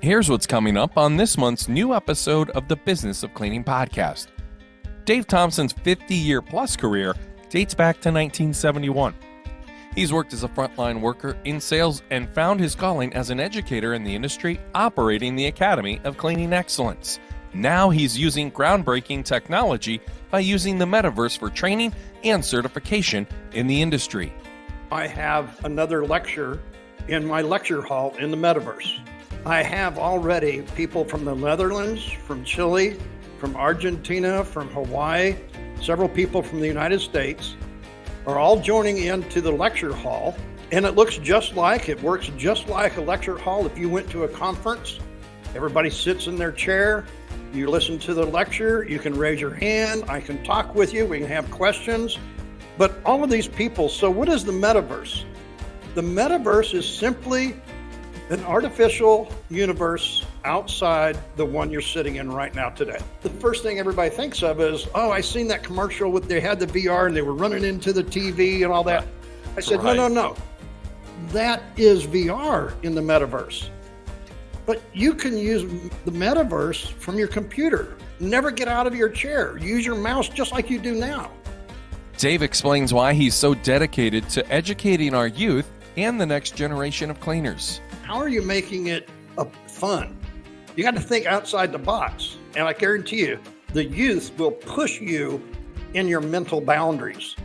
Here's what's coming up on this month's new episode of the Business of Cleaning podcast. Dave Thompson's 50-year-plus career dates back to 1971. He's worked as a frontline worker in sales and found his calling as an educator in the industry, operating the Academy of Cleaning Excellence. Now he's using groundbreaking technology by using the Metaverse for training and certification in the industry. I have another lecture in my lecture hall in the Metaverse. I have already people from the Netherlands, from Chile, from Argentina, from Hawaii, several people from the United States are all joining into the lecture hall. And it works just like a lecture hall. If you went to a conference, everybody sits in their chair, you listen to the lecture, you can raise your hand, I can talk with you, we can have questions. But all of these people, so what is the Metaverse? The Metaverse is simply an artificial universe outside the one you're sitting in right now today. The first thing everybody thinks of is, oh, I seen that commercial with they had the VR and they were running into the TV and all that. I said, right. No. That is VR in the Metaverse. But you can use the Metaverse from your computer. Never get out of your chair. Use your mouse just like you do now. Dave explains why he's so dedicated to educating our youth and the next generation of cleaners. How are you making it fun? You got to think outside the box. And I guarantee you, the youth will push you in your mental boundaries.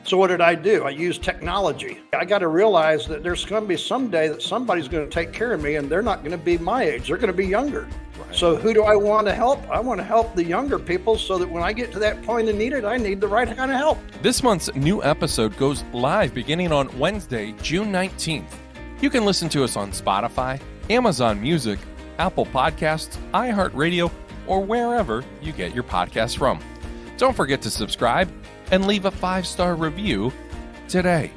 So what did I do? I used technology. I got to realize that there's going to be someday that somebody's going to take care of me and they're not going to be my age. They're going to be younger. Right. So who do I want to help? I want to help the younger people so that when I get to that point and need it, I need the right kind of help. This month's new episode goes live beginning on Wednesday, June 19th. You can listen to us on Spotify, Amazon Music, Apple Podcasts, iHeartRadio, or wherever you get your podcasts from. Don't forget to subscribe and leave a 5-star review today.